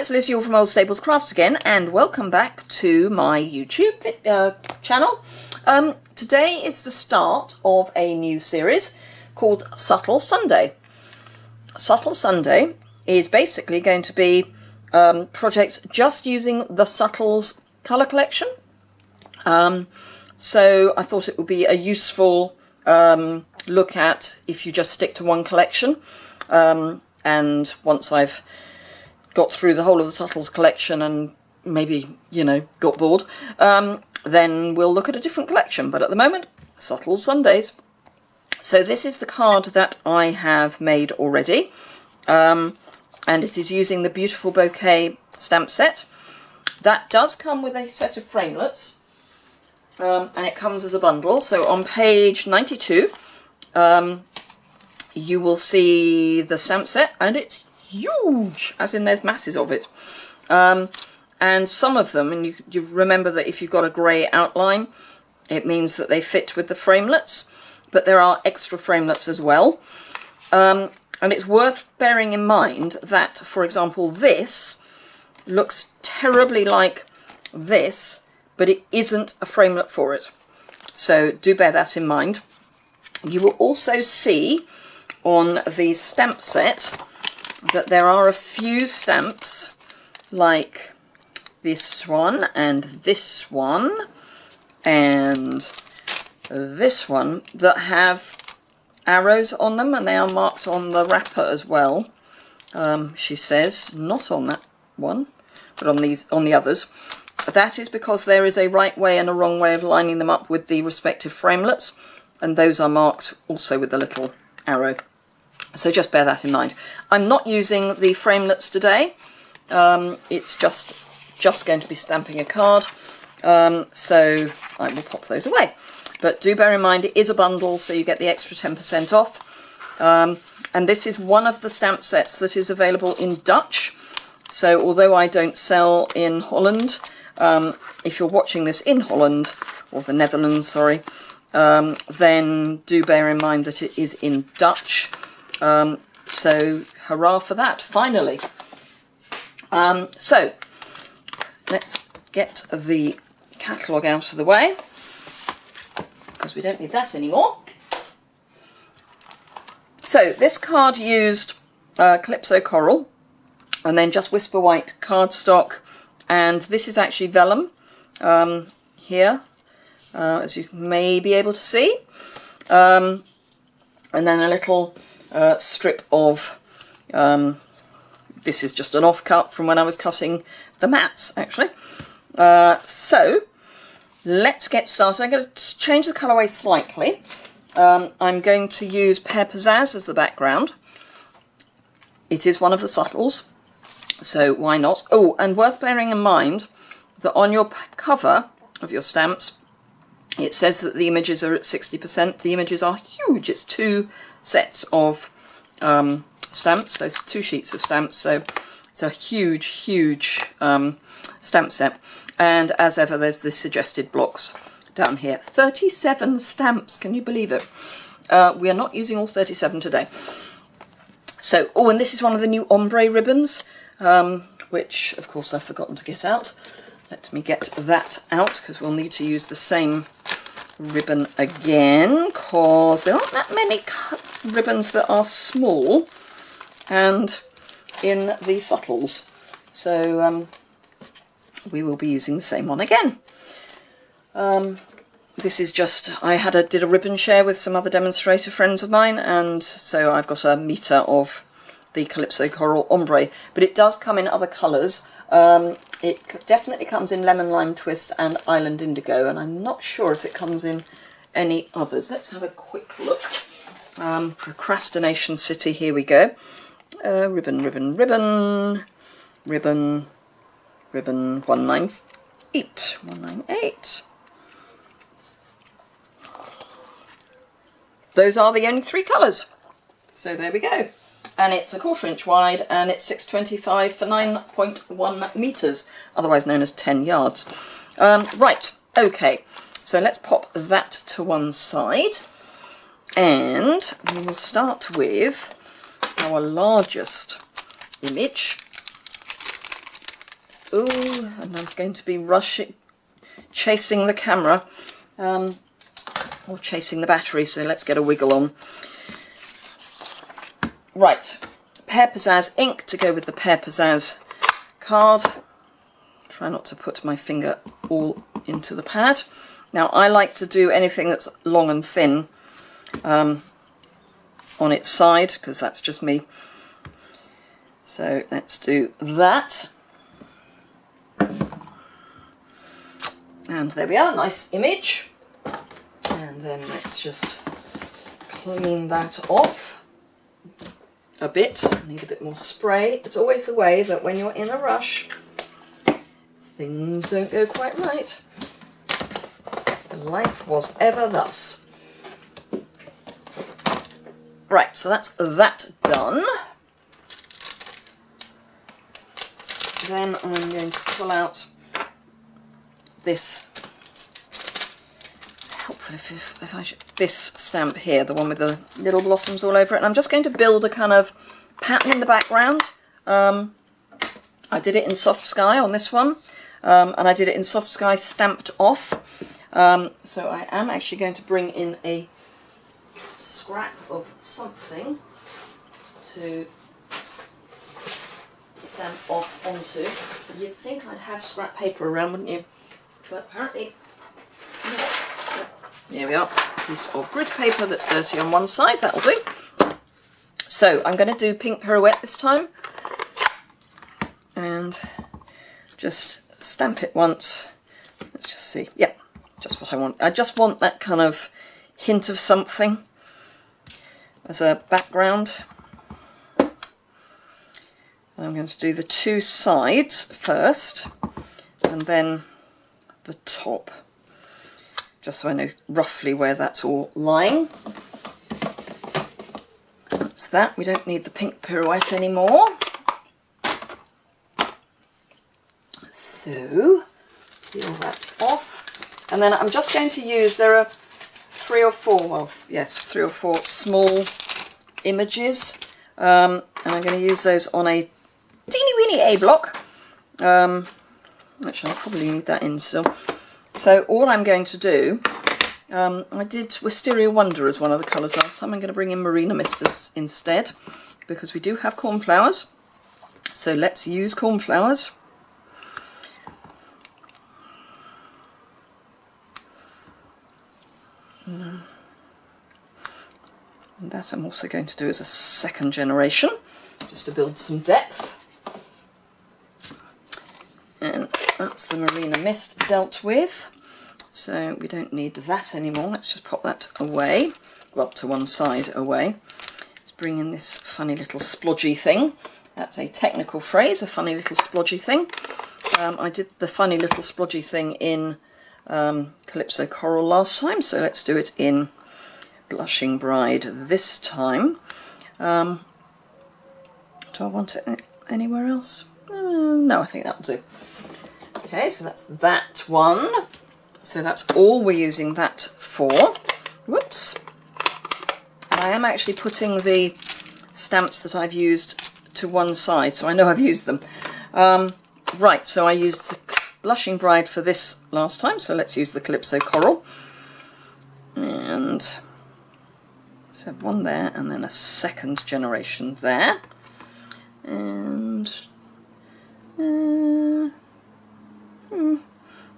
it's Liz Yuille from Old Staples Crafts again, and welcome back to my YouTube channel. Today is the start of a new series called Subtle Sunday. Subtle Sunday is basically going to be projects just using the Subtles colour collection. So I thought it would be a useful look at if you just stick to one collection. And once I've got through the whole of the Subtles collection and maybe, you know, got bored, then we'll look at a different collection. But at the moment, Subtle Sundays. So this is the card that I have made already. And it is using the beautiful Bouquet stamp set. That does come with a set of framelits. And it comes as a bundle. So on page 92, you will see the stamp set, and it's huge, as in there's masses of it. And some of them, and you remember that if you've got a grey outline, it means that they fit with the framelits, but there are extra framelits as well. And it's worth bearing in mind that, for example, this looks terribly like this, but it isn't a framelit for it. So do bear that in mind. You will also see on the stamp set that there are a few stamps like this one and this one and this one that have arrows on them, and they are marked on the wrapper as well. She says not on that one, but on the others. That is because there is a right way and a wrong way of lining them up with the respective framelits, and those are marked also with the little arrow. So just bear that in mind. I'm not using the framelits today. It's just going to be stamping a card. So I will pop those away. But do bear in mind it is a bundle, so you get the extra 10% off. And this is one of the stamp sets that is available in Dutch. So although I don't sell in Holland, if you're watching this in Holland, or the Netherlands, sorry, then do bear in mind that it is in Dutch. So hurrah for that, finally. So let's get the catalogue out of the way, because we don't need that anymore. So this card used Calypso Coral and then just Whisper White cardstock, and this is actually vellum here, as you may be able to see, and then a little strip of, this is just an offcut from when I was cutting the mats, actually. So let's get started. I'm going to change the colourway slightly. I'm going to use Pear Pizzazz as the background. It is one of the Subtles, so why not? Oh, and worth bearing in mind that on your cover of your stamps, it says that the images are at 60%. The images are huge. It's two sets of stamps, so it's two sheets of stamps, so it's a huge, huge stamp set. And as ever, there's the suggested blocks down here. 37 stamps, can you believe it? We are not using all 37 today. So, oh, and this is one of the new ombre ribbons, which of course I've forgotten to get out. Let me get that out, because we'll need to use the same ribbon again, because there aren't that many ribbons that are small and in the Subtles. So we will be using the same one again. This is just, I did a ribbon share with some other demonstrator friends of mine, and so I've got a metre of the Calypso Coral Ombre, but it does come in other colours. It definitely comes in Lemon Lime Twist and Island Indigo, and I'm not sure if it comes in any others. Let's have a quick look. Procrastination City, here we go. Ribbon, ribbon, ribbon, ribbon, ribbon, 198, 198. Those are the only three colours. So there we go. And it's a 1/4 inch wide, and it's 625 for 9.1 metres, otherwise known as 10 yards. Right, okay, so let's pop that to one side, and we will start with our largest image, Ooh, and I'm going to be chasing the camera, or chasing the battery, so let's get a wiggle on. Right, Pear Pizzazz ink to go with the Pear Pizzazz card. Try not to put my finger all into the pad. Now, I like to do anything that's long and thin on its side, because that's just me. So let's do that. And there we are, nice image. And then let's just clean that off a bit. I need a bit more spray. It's always the way that when you're in a rush, things don't go quite right. Life was ever thus. Right, so that's that done. Then I'm going to pull out this, helpful if I should, this stamp here, the one with the little blossoms all over it, and I'm just going to build a kind of pattern in the background. I did it in Soft Sky on this one, and I did it in Soft Sky stamped off, so I am actually going to bring in a scrap of something to stamp off onto. You'd think I'd have scrap paper around, wouldn't you? But apparently not. Here we are, a piece of grid paper that's dirty on one side, that'll do. So I'm going to do Pink Pirouette this time, and just stamp it once. Let's just see, yeah, just what I want. I just want that kind of hint of something as a background. And I'm going to do the two sides first, and then the top, just so I know roughly where that's all lying. That's that. We don't need the Pink Pirouette anymore. So, peel that off. And then I'm just going to use, there are 3 or 4, well, yes, 3 or 4 small images. And I'm going to use those on a teeny weeny A block. Actually, I'll probably need that in still. So all I'm going to do, I did Wisteria Wonder as one of the colours last time. I'm going to bring in Marina Mist instead, because we do have cornflowers. So let's use cornflowers. And that I'm also going to do as a second generation, just to build some depth. And that's the Marina Mist dealt with, so we don't need that anymore. Let's just pop that away, well, to one side away. Let's bring in this funny little splodgy thing. That's a technical phrase, a funny little splodgy thing. I did the funny little splodgy thing in Calypso Coral last time, so let's do it in Blushing Bride this time. Do I want it anywhere else? No, I think that'll do. Okay, so that's that one. So that's all we're using that for. Whoops. And I am actually putting the stamps that I've used to one side, so I know I've used them. Right, so I used the Blushing Bride for this last time, so let's use the Calypso Coral. And so one there, and then a second generation there. And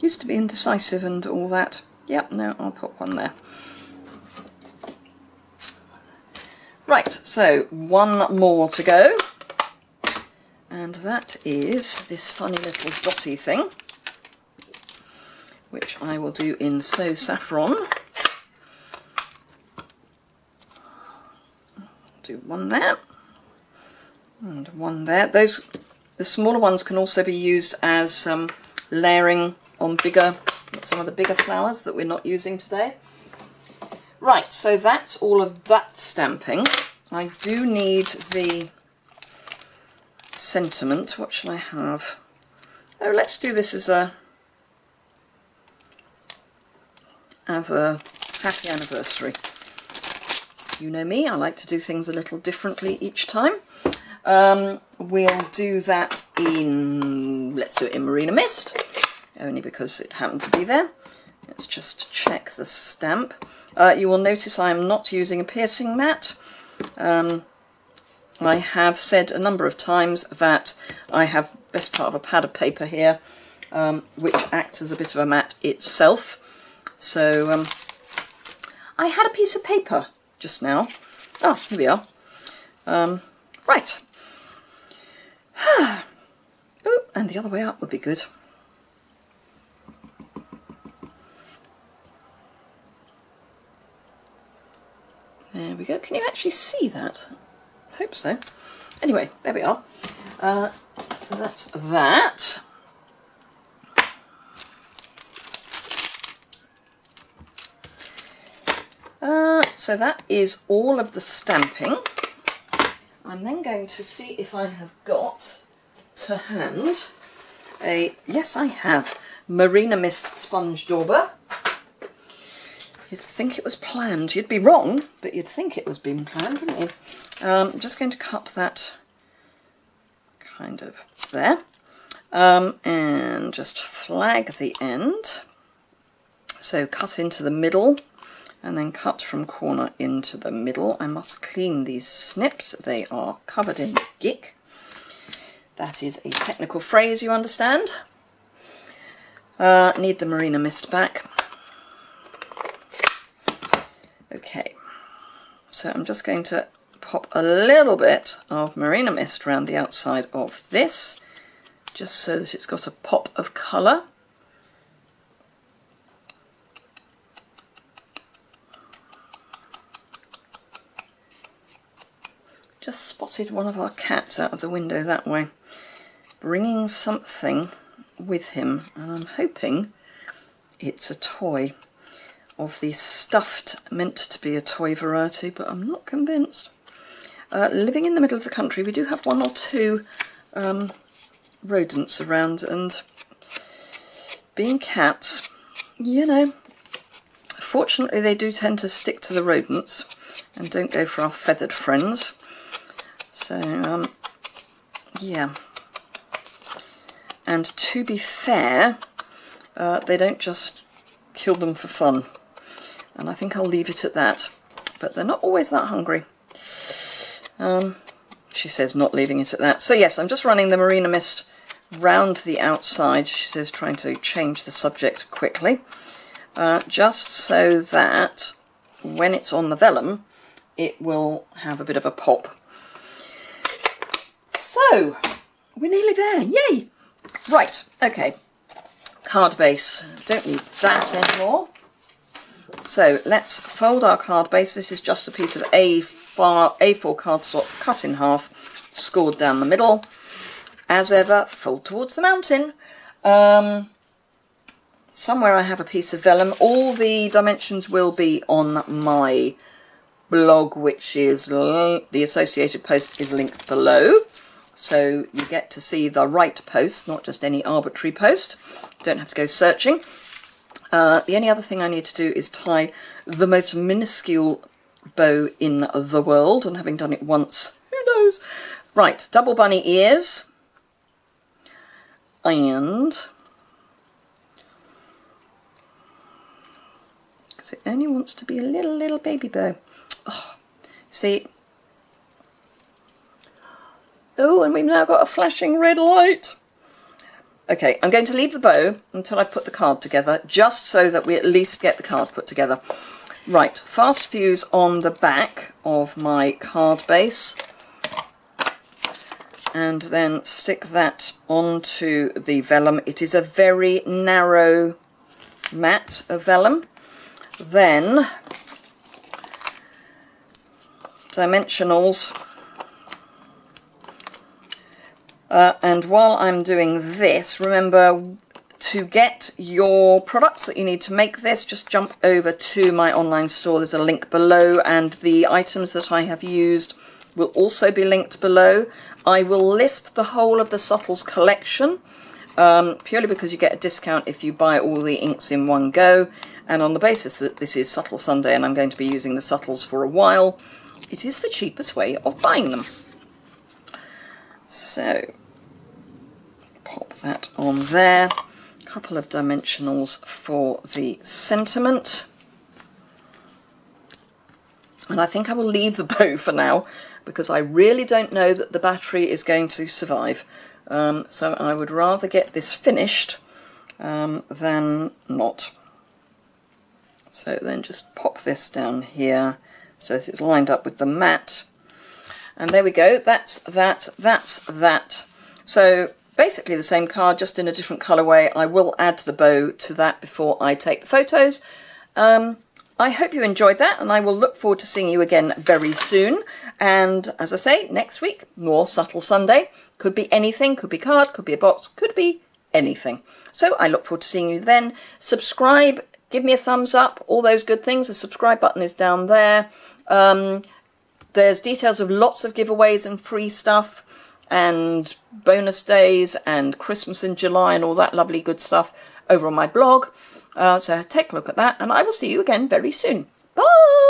used to be indecisive and all that. Yep, no, I'll put one there. Right, so one more to go, and that is this funny little dotty thing, which I will do in So Saffron. Do one there and one there. Those, the smaller ones can also be used as layering on some of the bigger flowers that we're not using today. Right, so that's all of that stamping. I do need the sentiment. What shall I have? Oh, let's do this as a happy anniversary. You know me, I like to do things a little differently each time. We'll do that in let's do it in Marina Mist, only because it happened to be there. Let's just check the stamp. You will notice I am not using a piercing mat. I have said a number of times that I have best part of a pad of paper here, which acts as a bit of a mat itself. So I had a piece of paper just now. Oh, here we are. Right. Oh, and the other way up would be good. There we go. Can you actually see that? I hope so. Anyway, there we are. So that's that. So that is all of the stamping. I'm then going to see if I have got to hand a, yes I have, Marina Mist sponge dauber. You'd think it was planned. You'd be wrong, but you'd think it was being planned, wouldn't you? I'm just going to cut that kind of there, and just flag the end. So cut into the middle, and then cut from corner into the middle. I must clean these snips. They are covered in gick. That is a technical phrase, you understand. Need the Marina Mist back. Okay, so I'm just going to pop a little bit of Marina Mist around the outside of this, just so that it's got a pop of colour. Just spotted one of our cats out of the window that way, bringing something with him, and I'm hoping it's a toy of the stuffed, meant to be a toy variety, but I'm not convinced. Living in the middle of the country, we do have one or two rodents around, and being cats, you know, fortunately they do tend to stick to the rodents and don't go for our feathered friends. So, yeah. And to be fair, they don't just kill them for fun. And I think I'll leave it at that. But they're not always that hungry. She says not leaving it at that. So yes, I'm just running the Marina Mist round the outside. She says trying to change the subject quickly. Just so that when it's on the vellum, it will have a bit of a pop. So, we're nearly there. Yay! Right, okay. Card base. Don't need that anymore. So let's fold our card base. This is just a piece of A4 cardstock cut in half, scored down the middle. As ever, fold towards the mountain. Somewhere I have a piece of vellum. All the dimensions will be on my blog, which is the associated post is linked below. So you get to see the right post, not just any arbitrary post. Don't have to go searching. The only other thing I need to do is tie the most minuscule bow in the world, and having done it once, who knows? Right, double bunny ears, and because it only wants to be a little baby bow. Oh, see. Oh, and we've now got a flashing red light. Okay, I'm going to leave the bow until I put the card together, just so that we at least get the card put together. Right, fast fuse on the back of my card base, and then stick that onto the vellum. It is a very narrow mat of vellum. Then, dimensionals. And while I'm doing this, remember to get your products that you need to make this, just jump over to my online store. There's a link below, and the items that I have used will also be linked below. I will list the whole of the Subtles collection, purely because you get a discount if you buy all the inks in one go, and on the basis that this is Subtle Sunday and I'm going to be using the Subtles for a while, it is the cheapest way of buying them. So, pop that on there. A couple of dimensionals for the sentiment. And I think I will leave the bow for now, because I really don't know that the battery is going to survive. So I would rather get this finished than not. So then just pop this down here so that it's lined up with the mat. And there we go, that's that, that's that. So basically the same card, just in a different colourway. I will add the bow to that before I take the photos. I hope you enjoyed that, and I will look forward to seeing you again very soon. And as I say, next week, more Subtle Sunday. Could be anything, could be card, could be a box, could be anything. So I look forward to seeing you then. Subscribe, give me a thumbs up, all those good things. The subscribe button is down there. There's details of lots of giveaways and free stuff and bonus days and Christmas in July and all that lovely good stuff over on my blog. So take a look at that, and I will see you again very soon.